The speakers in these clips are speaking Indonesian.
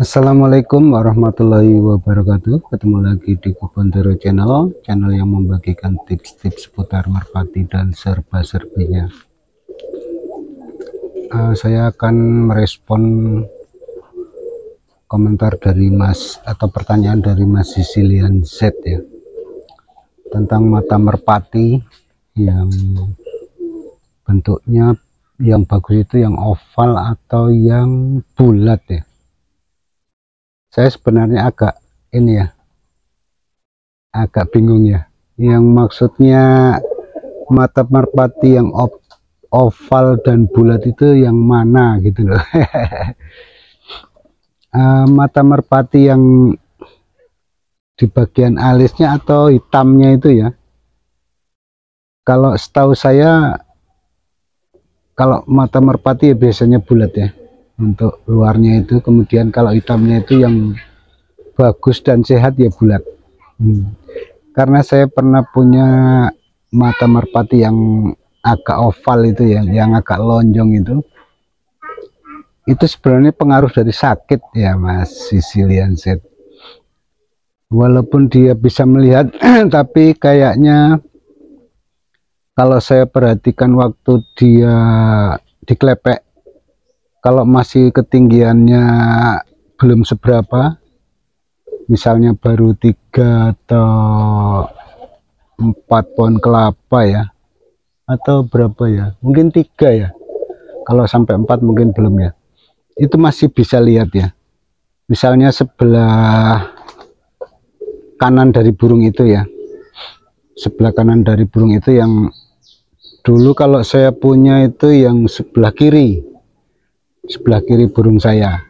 Assalamualaikum warahmatullahi wabarakatuh. Ketemu lagi di Kubantero channel yang membagikan tips-tips seputar merpati dan serba-serbinya. Saya akan merespon komentar dari Mas atau pertanyaan dari Mas Sicilian Z ya, tentang mata merpati yang bentuknya yang bagus itu yang oval atau yang bulat ya. Saya sebenarnya agak bingung ya, yang maksudnya mata merpati yang oval dan bulat itu yang mana gitu loh. Mata merpati yang di bagian alisnya atau hitamnya itu ya, kalau setahu saya kalau mata merpati ya biasanya bulat ya untuk luarnya itu, kemudian kalau hitamnya itu yang bagus dan sehat ya bulat. Karena saya pernah punya mata merpati yang agak oval itu ya, yang agak lonjong itu sebenarnya pengaruh dari sakit ya Mas Sicilian Z. Walaupun dia bisa melihat tapi kayaknya kalau saya perhatikan waktu dia diklepek, kalau masih ketinggiannya belum seberapa, misalnya baru 3 atau 4 pohon kelapa ya, atau berapa ya, mungkin 3 ya, kalau sampai 4 mungkin belum ya, itu masih bisa lihat ya. Misalnya sebelah kanan dari burung itu ya, sebelah kanan dari burung itu yang dulu kalau saya punya itu yang sebelah kiri burung saya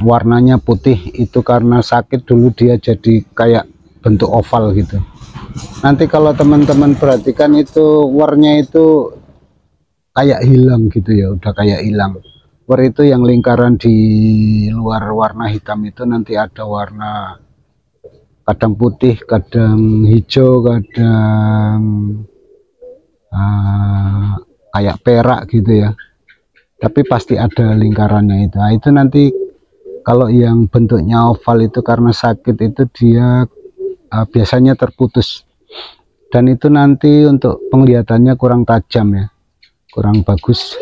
warnanya putih, itu karena sakit dulu dia jadi kayak bentuk oval gitu. Nanti kalau teman-teman perhatikan itu warnanya itu kayak hilang gitu ya, udah kayak hilang. War itu yang lingkaran di luar warna hitam itu nanti ada warna kadang putih, kadang hijau, kadang kayak perak gitu ya, tapi pasti ada lingkarannya itu. Nah, itu nanti kalau yang bentuknya oval itu karena sakit itu dia biasanya terputus, dan itu nanti untuk penglihatannya kurang tajam ya, kurang bagus.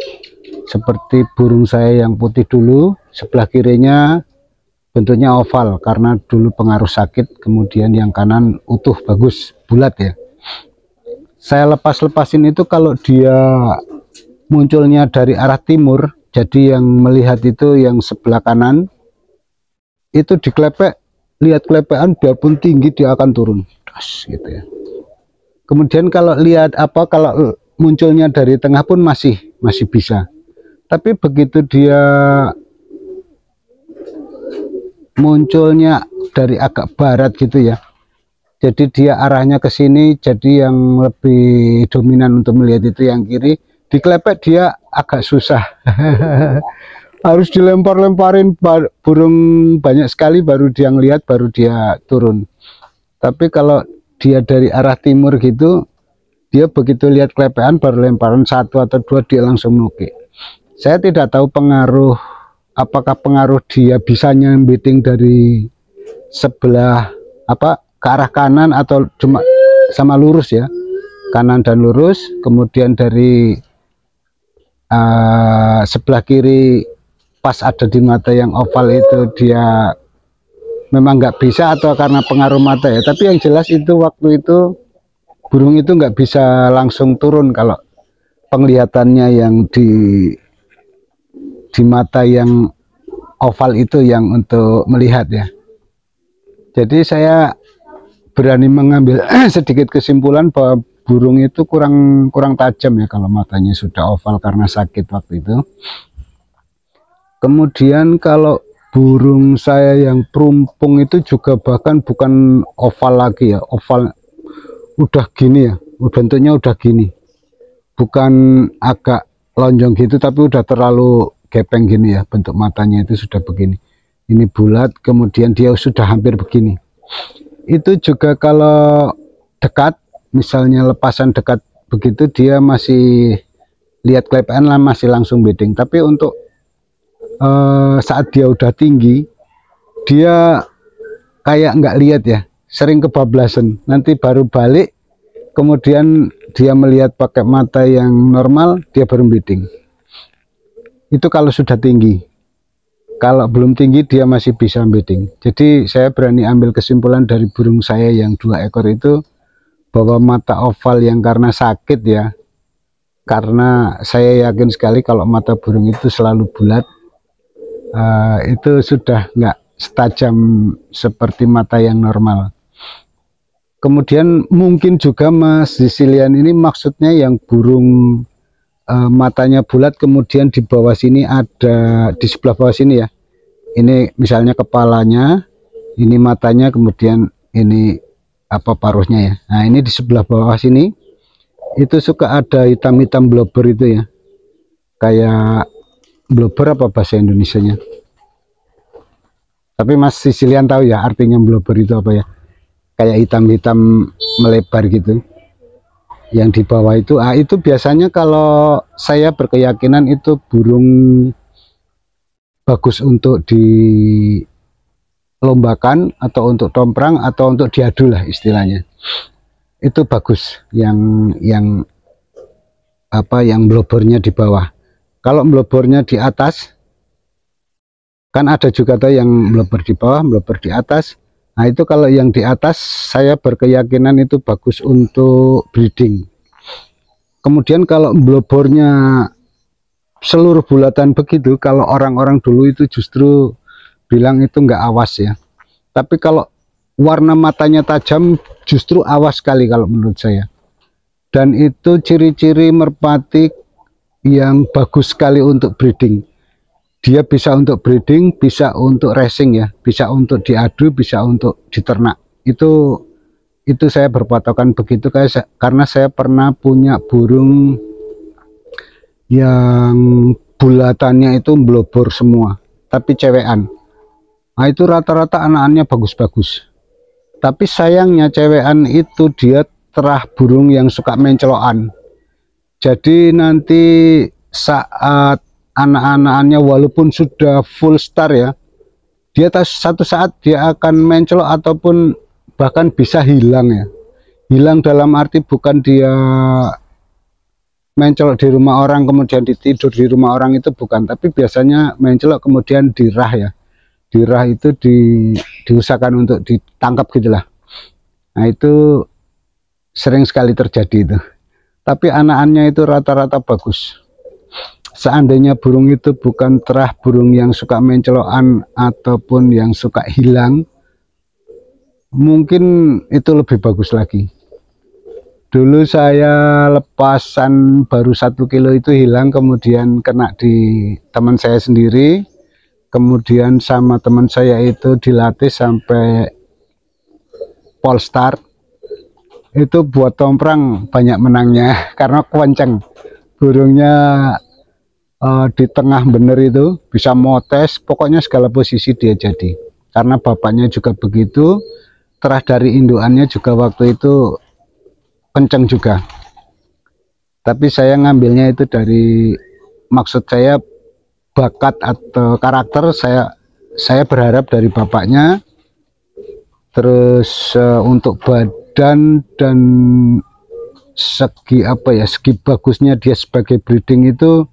Seperti burung saya yang putih dulu, sebelah kirinya bentuknya oval karena dulu pengaruh sakit, kemudian yang kanan utuh bagus bulat ya. Saya lepas-lepasin itu kalau dia munculnya dari arah timur, jadi yang melihat itu yang sebelah kanan itu diklepek, lihat kelepekan biarpun tinggi dia akan turun gitu ya. Kemudian kalau lihat kalau munculnya dari tengah pun masih bisa, tapi begitu dia munculnya dari agak barat gitu ya, jadi dia arahnya ke sini, jadi yang lebih dominan untuk melihat itu yang kiri, diklepek dia agak susah. Harus dilempar-lemparin burung banyak sekali baru dia ngelihat, baru dia turun. Tapi kalau dia dari arah timur gitu, dia begitu lihat kelepekan baru lemparan 1 atau 2 dia langsung nuke. Saya tidak tahu apakah pengaruh dia bisa nyambiting dari sebelah ke arah kanan atau cuma sama lurus ya, kanan dan lurus, kemudian dari sebelah kiri pas ada di mata yang oval itu dia memang nggak bisa, atau karena pengaruh mata ya. Tapi yang jelas itu waktu itu burung itu nggak bisa langsung turun kalau penglihatannya yang di mata yang oval itu yang untuk melihat ya. Jadi saya berani mengambil sedikit kesimpulan bahwa burung itu kurang tajam ya kalau matanya sudah oval karena sakit waktu itu. Kemudian kalau burung saya yang perumpung itu juga bahkan bukan oval lagi ya, oval udah gini ya, bentuknya udah gini, bukan agak lonjong gitu tapi udah terlalu gepeng gini ya, bentuk matanya itu sudah begini, ini bulat, kemudian dia sudah hampir begini. Itu juga kalau dekat, misalnya lepasan dekat begitu dia masih lihat kelepekan lah, masih langsung beding. Tapi untuk saat dia udah tinggi dia kayak nggak lihat ya, sering kebablasan, nanti baru balik, kemudian dia melihat pakai mata yang normal, dia baru bidding. Itu kalau sudah tinggi. Kalau belum tinggi dia masih bisa bidding. Jadi saya berani ambil kesimpulan dari burung saya yang 2 ekor itu, bahwa mata oval yang karena sakit ya, karena saya yakin sekali kalau mata burung itu selalu bulat, itu sudah nggak setajam seperti mata yang normal. Kemudian mungkin juga Mas Sicilian ini maksudnya yang burung matanya bulat, kemudian di bawah sini ada, di sebelah bawah sini ya, ini misalnya kepalanya, ini matanya, kemudian ini apa paruhnya ya. Nah ini di sebelah bawah sini itu suka ada hitam-hitam blobber itu ya, kayak blobber apa bahasa Indonesianya, tapi Mas Sicilian tahu ya artinya blobber itu apa ya, kayak hitam-hitam melebar gitu yang di bawah itu. Itu biasanya kalau saya berkeyakinan itu burung bagus untuk dilombakan atau untuk tomprang atau untuk diadu lah istilahnya. Itu bagus yang apa, yang blobbernya di bawah. Kalau blobbernya di atas, kan ada juga tuh yang blobber di bawah, blobber di atas. Nah itu kalau yang di atas saya berkeyakinan itu bagus untuk breeding. Kemudian kalau blobbernya seluruh bulatan begitu, kalau orang-orang dulu itu justru bilang itu nggak awas ya. Tapi kalau warna matanya tajam justru awas sekali kalau menurut saya. Dan itu ciri-ciri merpati yang bagus sekali untuk breeding. Dia bisa untuk breeding, bisa untuk racing ya, bisa untuk diadu, bisa untuk diternak. Itu saya berpatokan begitu, karena saya pernah punya burung yang bulatannya itu blobor semua, tapi cewekan. Nah itu rata-rata anak-anaknya bagus-bagus. Tapi sayangnya cewekan itu dia terah burung yang suka mencelokan. Jadi nanti saat anak-anaknya walaupun sudah full star ya, dia satu saat dia akan mencelok ataupun bahkan bisa hilang ya. Hilang dalam arti bukan dia mencelok di rumah orang kemudian tidur di rumah orang, itu bukan, tapi biasanya mencelok kemudian dirah ya. Dirah itu diusahakan untuk ditangkap gitulah. Nah itu sering sekali terjadi itu. Tapi anak-anaknya itu rata-rata bagus. Seandainya burung itu bukan terah burung yang suka mencelokan ataupun yang suka hilang, mungkin itu lebih bagus lagi. Dulu saya lepasan baru 1 kilo itu hilang, kemudian kena di teman saya sendiri, kemudian sama teman saya itu dilatih sampai polestar. Itu buat tomprang banyak menangnya karena kenceng burungnya. Di tengah bener itu bisa motes, pokoknya segala posisi dia jadi, karena bapaknya juga begitu, terah dari indukannya juga waktu itu kenceng juga. Tapi saya ngambilnya itu dari, maksud saya bakat atau karakter, saya berharap dari bapaknya. Terus untuk badan dan segi apa ya, segi bagusnya dia sebagai breeding itu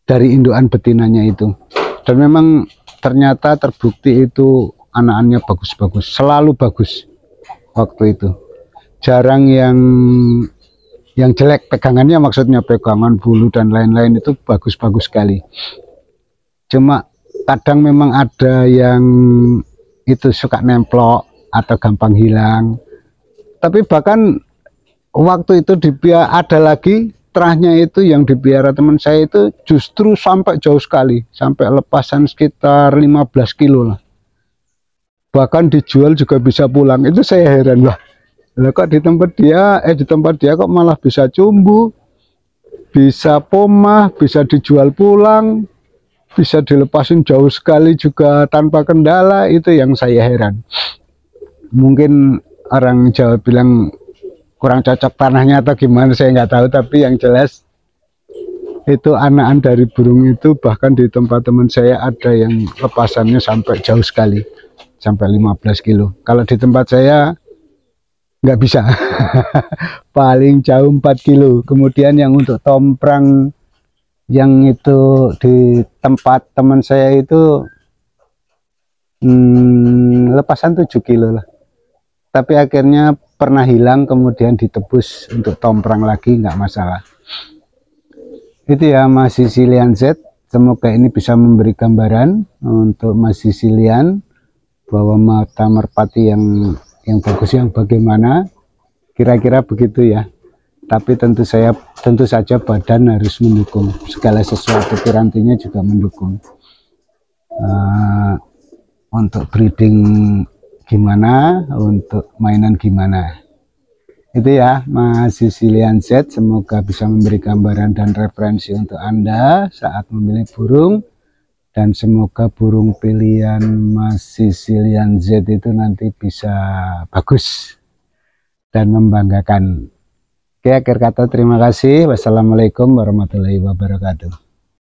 dari indukan betinanya itu. Dan memang ternyata terbukti itu anak-anaknya bagus-bagus, selalu bagus waktu itu. Jarang yang jelek pegangannya, maksudnya pegangan bulu dan lain-lain itu bagus-bagus sekali. Cuma kadang memang ada yang itu suka nemplok atau gampang hilang. Tapi bahkan waktu itu ada lagi terahnya itu yang dipiara teman saya itu justru sampai jauh sekali, sampai lepasan sekitar 15 kilo lah. Bahkan dijual juga bisa pulang. Itu saya heran lah. Lah kok di tempat dia kok malah bisa cumbu, bisa pomah, bisa dijual pulang, bisa dilepasin jauh sekali juga tanpa kendala. Itu yang saya heran. Mungkin orang Jawa bilang kurang cocok tanahnya atau gimana, saya nggak tahu, tapi yang jelas itu anakan dari burung itu bahkan di tempat teman saya ada yang lepasannya sampai jauh sekali. sampai 15 kilo. Kalau di tempat saya nggak bisa. Paling jauh 4 kilo. Kemudian yang untuk tomprang yang itu di tempat teman saya itu lepasan 7 kilo lah. Tapi akhirnya pernah hilang, kemudian ditebus untuk tomprang lagi, nggak masalah. Itu ya Mas Sicilian Z. Semoga ini bisa memberi gambaran untuk Mas Sicilian bahwa mata merpati yang bagus yang bagaimana, kira-kira begitu ya. Tapi tentu saja badan harus mendukung segala sesuatu, pirantinya juga mendukung. Untuk breeding gimana, untuk mainan gimana. Itu ya Mas Sicilian Z, semoga bisa memberi gambaran dan referensi untuk Anda saat memilih burung, dan semoga burung pilihan Mas Sicilian Z itu nanti bisa bagus dan membanggakan. Oke, akhir kata terima kasih. Wassalamualaikum warahmatullahi wabarakatuh.